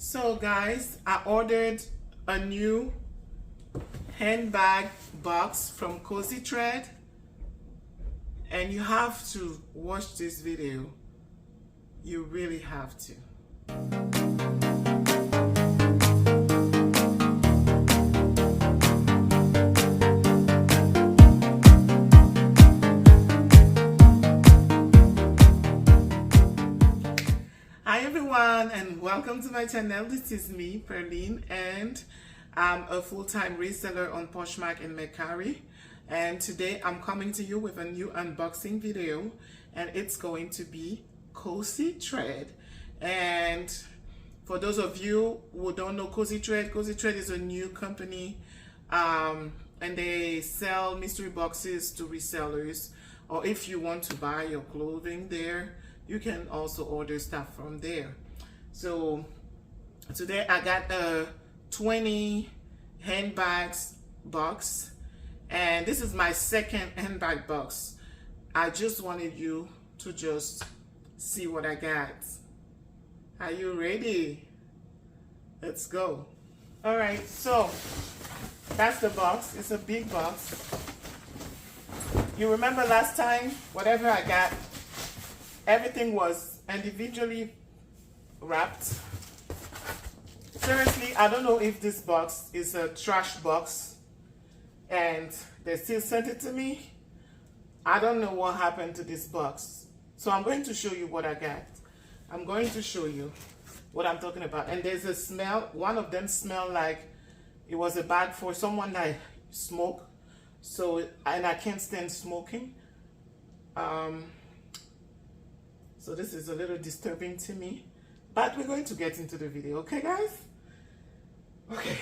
So guys, I ordered a new handbag box from Kosei THREADS, and you have to watch this video. You really have to. Hi everyone, and welcome to my channel. This is me, Perline, and I'm a full-time reseller on Poshmark and Mercari. And today I'm coming to you with a new unboxing video, and it's going to be Kosei THREADS. And for those of you who don't know Kosei THREADS is a new company, and they sell mystery boxes to resellers, or if you want to buy your clothing there, you can also order stuff from there. So today I got a 20 handbags box, and this is my second handbag box. I just wanted you to just see what I got. Are you ready? Let's go. All right, so that's the box. It's a big box. You remember last time, whatever I got, everything was individually wrapped. Seriously, I don't know if this box is a trash box and they still sent it to me. I don't know what happened to this box. So I'm going to show you what I got. I'm going to show you what I'm talking about. And there's a smell. One of them smelled like it was a bag for someone that smoked. So, and I can't stand smoking. So this is a little disturbing to me, but we're going to get into the video, okay guys? Okay,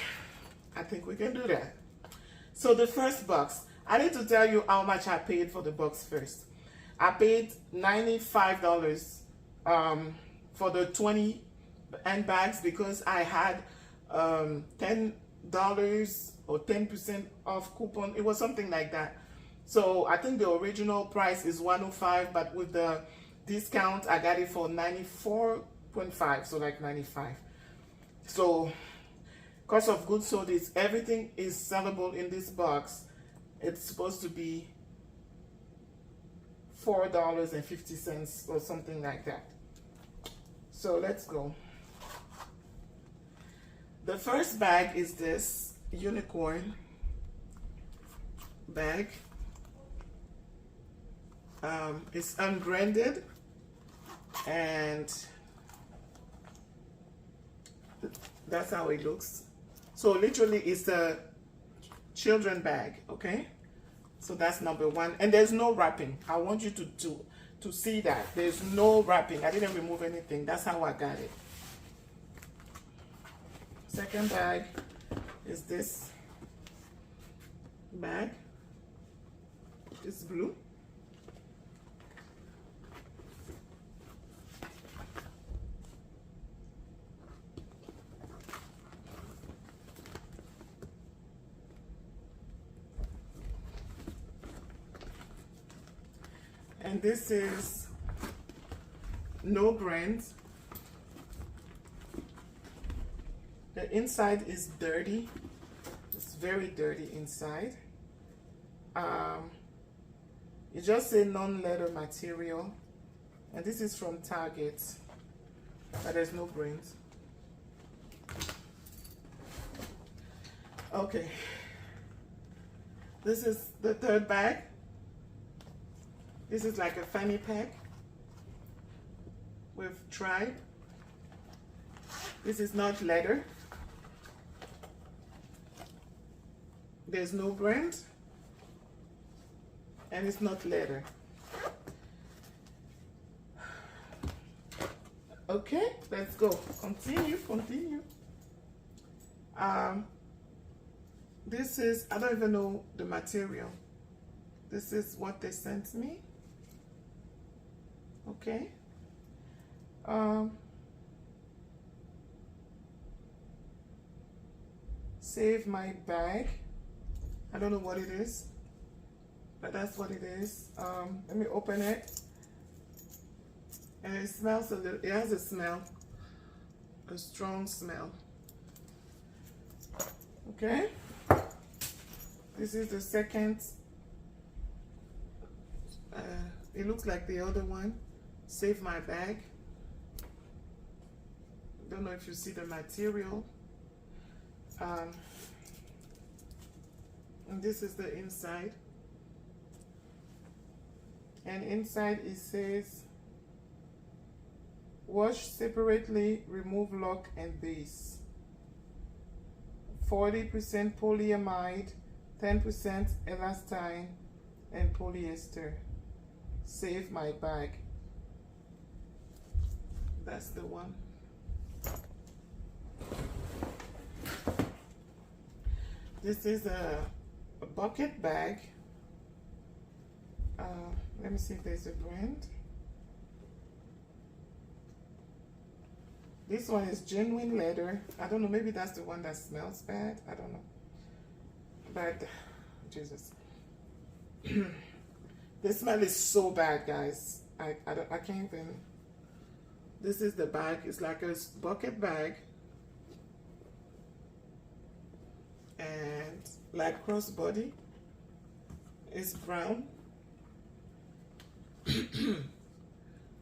I think we can do that. So the first box, I need to tell you how much I paid for the box first. I paid $95 for the 20 handbags because I had $10 or 10% off coupon. It was something like that. So I think the original price is $105, but with the discount I got it for $94.5, so like $95. So cost of goods sold is everything is sellable in this box. It's supposed to be $4.50 or something like that. So let's go. The first bag is this unicorn bag. It's unbranded, and that's how it looks. So literally it's a children bag, okay? So that's number one, and there's no wrapping. I want you to see that there's no wrapping. I didn't remove anything. That's how I got it. Second bag is this bag. It's blue. And this is no brand. The inside is dirty. It's very dirty inside. It just says non-leather material. And this is from Target. But there's no brand. Okay. This is the third bag. This is like a fanny pack with Tribe. This is not leather. There's no brand, and it's not leather. Okay, let's go. Continue. This is, I don't even know the material. This is what they sent me. Okay. Save my bag. I don't know what it is, but that's what it is. Let me open it. And it smells a little, it has a smell. a strong smell. Okay, this is the second. It looks like the other one. Save My Bag. Don't know if you see the material. And this is the inside. And inside it says, wash separately, remove lock and base. 40% polyamide, 10% elastine, and polyester. Save My Bag. That's the one. This is a bucket bag. Let me see if there's a brand. This one is genuine leather. I don't know, maybe that's the one that smells bad. I don't know. But, Jesus. The smell is so bad, guys. I can't even. This is the bag. It's like a bucket bag. And like crossbody. It's brown.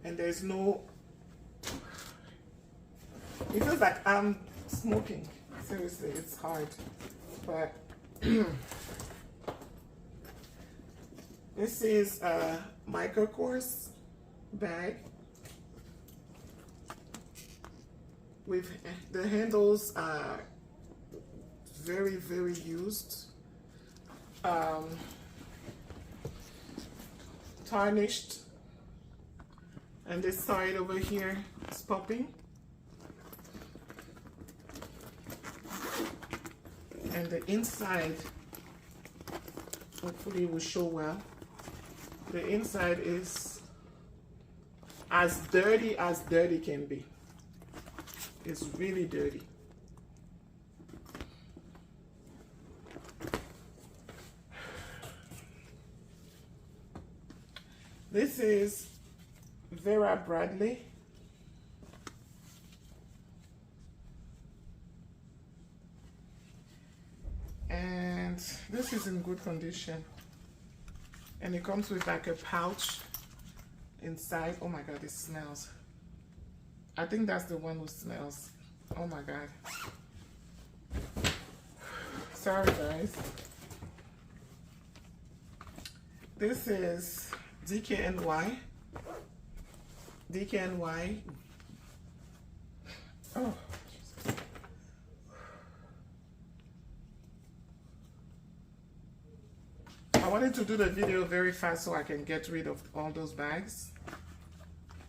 And there's no. It feels like I'm smoking. Seriously, it's hard. But this is a micro course bag with the handles are very, very used. Tarnished, and this side over here is popping, and the inside hopefully will show well. The inside is as dirty can be. It's really dirty. This is Vera Bradley. And this is in good condition. And it comes with like a pouch inside. Oh my God, it smells. I think that's the one who smells. Oh my God. Sorry, guys. This is DKNY. DKNY. Oh. I wanted to do the video very fast so I can get rid of all those bags.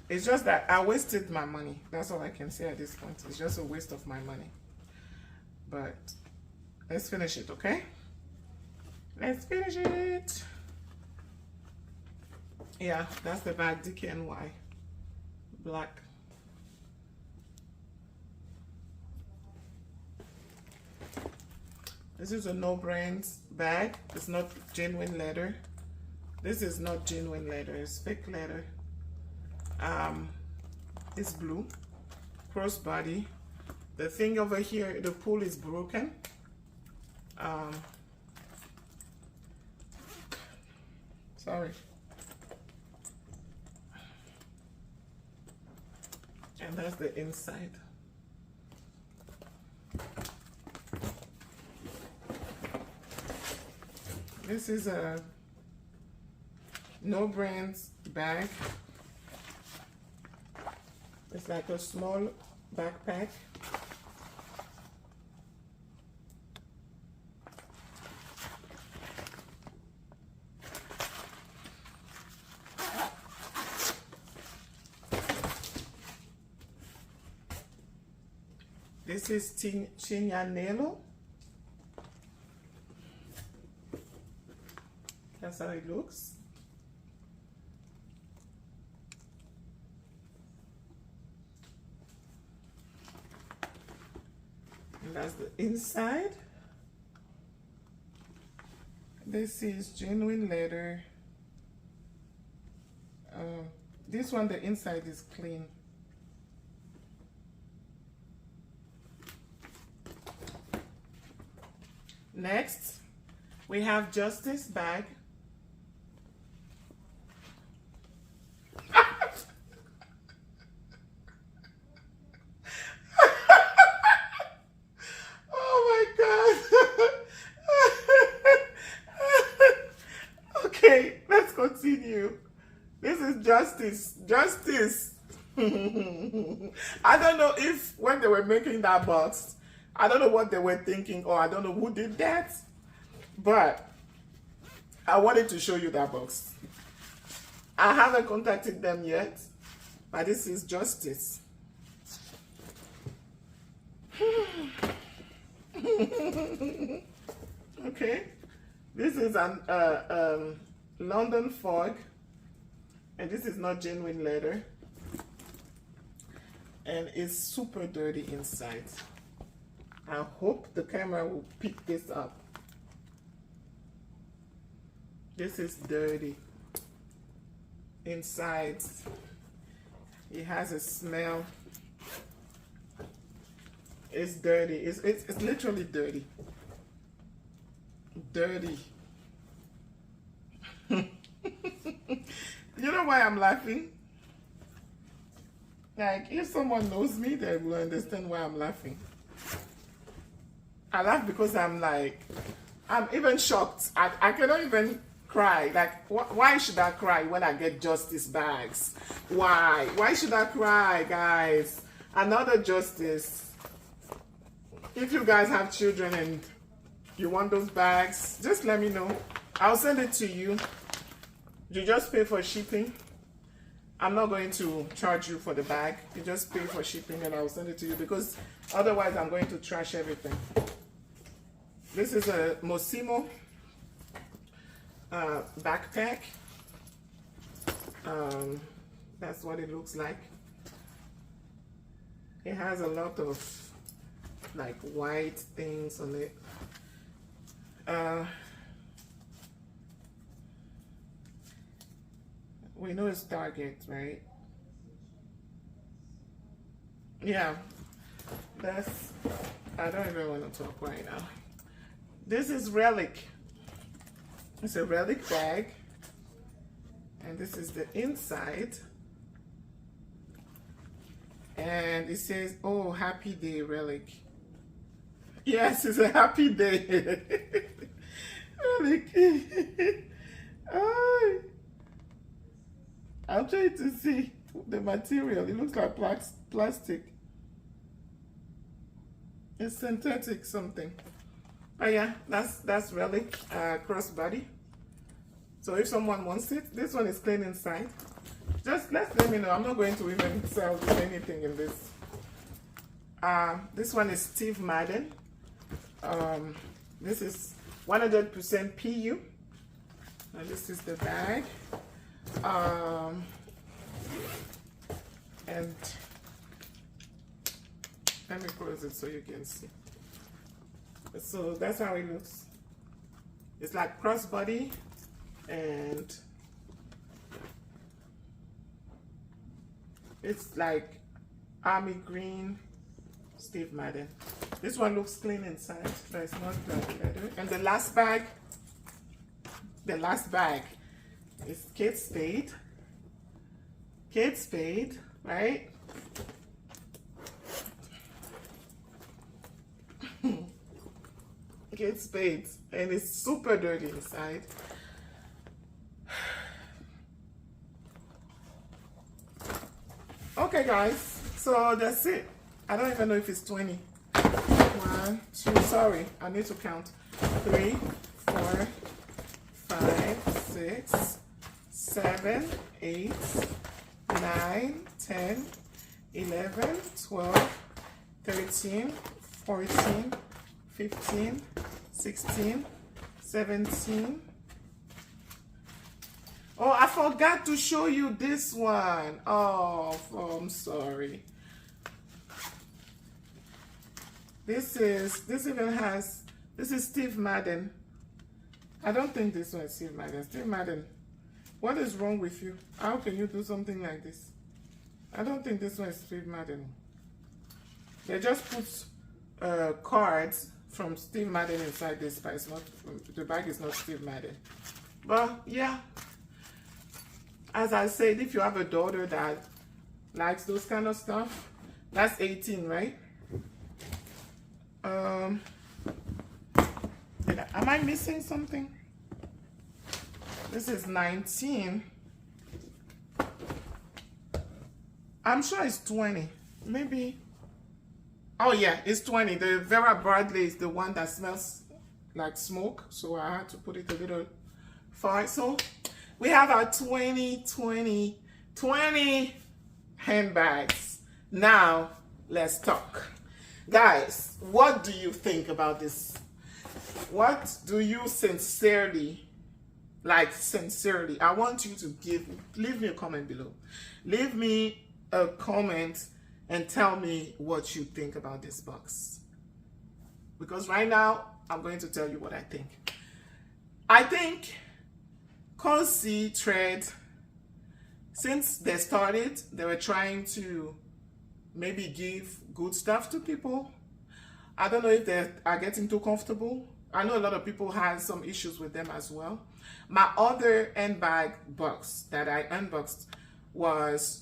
It's just that I wasted my money. That's all I can say at this point. It's just a waste of my money. But let's finish it, okay? Let's finish it. Yeah, that's the bag, DKNY. Black. This is a no brands bag. It's not genuine leather. This is not genuine leather. It's fake leather. It's blue. Crossbody. The thing over here, the pull is broken. Sorry. And that's the inside. This is a no brands bag. It's like a small backpack. This is Chignanello. That's how it looks. And that's the inside. This is genuine leather. This one, the inside is clean. Next, we have Justice bag. Oh my God. Okay, let's continue. This is Justice. Justice. I don't know if when they were making that box, I don't know what they were thinking, or I don't know who did that, but I wanted to show you that box. I haven't contacted them yet, but this is Justice. Okay, this is an London fog, and this is not genuine leather, and it's super dirty inside. I hope the camera will pick this up. This is dirty inside. It has a smell. It's dirty. It's literally dirty. Dirty. You know why I'm laughing? Like, if someone knows me, they will understand why I'm laughing. I laugh because I'm even shocked. I cannot even cry. Like, why should I cry when I get Justice bags? Why? Why should I cry, guys? Another Justice. If you guys have children and you want those bags, just let me know. I'll send it to you. You just pay for shipping. I'm not going to charge you for the bag. You just pay for shipping and I'll send it to you, because otherwise I'm going to trash everything. This is a Mossimo backpack. That's what it looks like. It has a lot of like white things on it. We know it's Target, right? Yeah, that's, I don't even want to talk right now. This is Relic. It's a Relic bag. And this is the inside. And it says, oh, happy day, Relic. Yes, it's a happy day. Relic. Oh, I'm trying to see the material. It looks like plastic. It's synthetic something. Oh yeah, that's Relic crossbody. So if someone wants it, this one is clean inside. Just let me know. I'm not going to even sell anything in this. This one is Steve Madden. This is 100% PU. And this is the bag. And let me close it so you can see. So that's how it looks. It's like crossbody, and it's like army green Steve Madden. This one looks clean inside, so it's not leather. And the last bag is Kate Spade. Kate Spade, right? Kate Spade, and it's super dirty inside. Okay, guys, so that's it. I don't even know if it's 20. 1, 2, sorry, I need to count. 3, 4, 5, 6, 7, 8, 9, 10, 11, 12, 13, 14, 15, 16, 17. Oh, I forgot to show you this one. Oh, I'm sorry. This is Steve Madden. I don't think this one is Steve Madden. Steve Madden, what is wrong with you? How can you do something like this? I don't think this one is Steve Madden. They just put cards from Steve Madden inside this, but it's not, the bag is not Steve Madden. But yeah, as I said, if you have a daughter that likes those kind of stuff, that's 18, right? Am I missing something? This is 19. I'm sure it's 20. Maybe. Oh yeah, it's 20. The Vera Bradley is the one that smells like smoke, so I had to put it a little far. So we have our 20 handbags. Now let's talk. Guys, what do you think about this? What do you sincerely, like sincerely, I want you to leave me a comment below. Leave me a comment and tell me what you think about this box. Because right now, I'm going to tell you what I think. I think Kosei THREADS, since they started, they were trying to maybe give good stuff to people. I don't know if they are getting too comfortable. I know a lot of people had some issues with them as well. My other handbag box that I unboxed was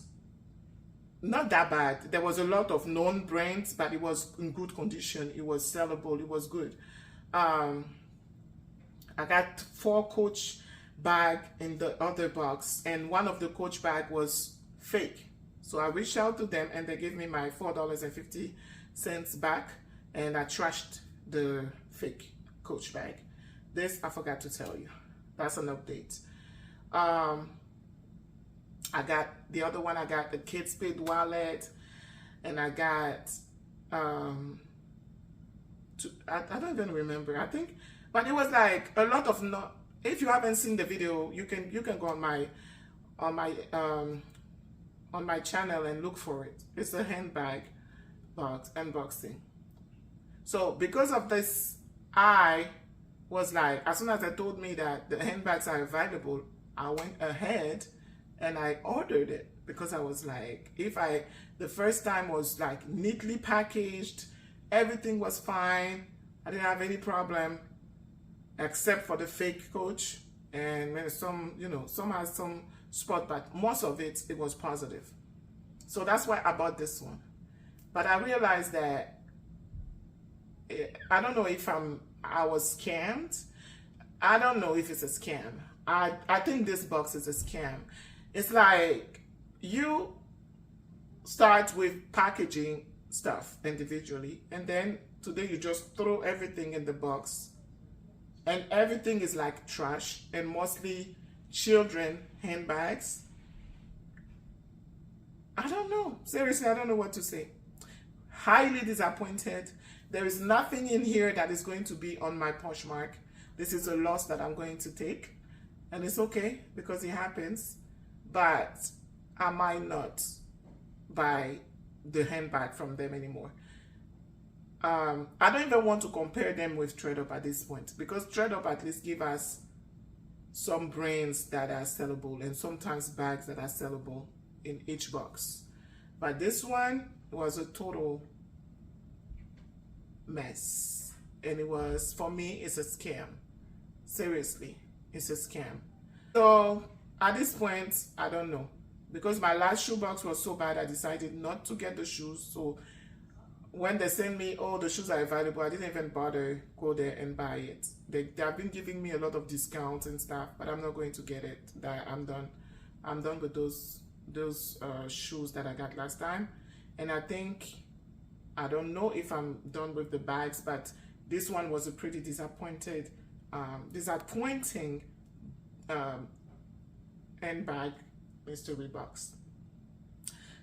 not that bad. There was a lot of known brands, but it was in good condition. It was sellable. It was good. I got 4 Coach bag in the other box, and one of the Coach bag was fake. So I reached out to them, and they gave me my $4.50 back, and I trashed the fake Coach bag. This I forgot to tell you. That's an update. I got the other one. I got the Kate Spade wallet, and I got I don't even remember. I think, but it was like a lot of not. If you haven't seen the video, you can go on my channel and look for it. It's a handbag box unboxing. So because of this, I was like, as soon as they told me that the handbags are available, I went ahead and I ordered it, because I was like, the first time was like neatly packaged, everything was fine, I didn't have any problem, except for the fake Coach, and maybe some, some has some spot, but most of it was positive. So that's why I bought this one. But I realized that I don't know if I was scammed. I don't know if it's a scam. I think this box is a scam. It's like you start with packaging stuff individually, and then today you just throw everything in the box, and everything is like trash, and mostly children handbags. I don't know. Seriously, I don't know what to say. Highly disappointed. There is nothing in here that is going to be on my Poshmark. This is a loss that I'm going to take, and it's okay because it happens. But I might not buy the handbag from them anymore. I don't even want to compare them with ThreadUp at this point, because ThreadUp at least give us some brands that are sellable and sometimes bags that are sellable in each box. But this one was a total mess, and it was, for me, it's a scam. Seriously, it's a scam. So at this point, I don't know, because my last shoe box was so bad, I decided not to get the shoes. So when they send me, oh, the shoes are available, I didn't even bother go there and buy it. They have been giving me a lot of discounts and stuff, but I'm not going to get it. I'm done with those shoes that I got last time. And I don't know if I'm done with the bags, but this one was a pretty disappointing handbag mystery box.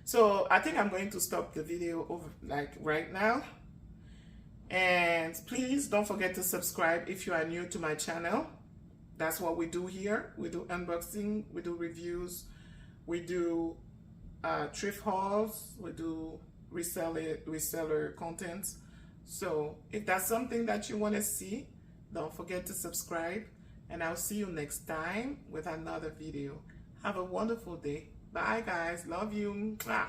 So I think I'm going to stop the video right now. And please don't forget to subscribe if you are new to my channel. That's what we do here. We do unboxing, we do reviews, we do thrift hauls, we do reseller content. So if that's something that you want to see, don't forget to subscribe, and I'll see you next time with another video. Have a wonderful day. Bye guys, love you. Mwah.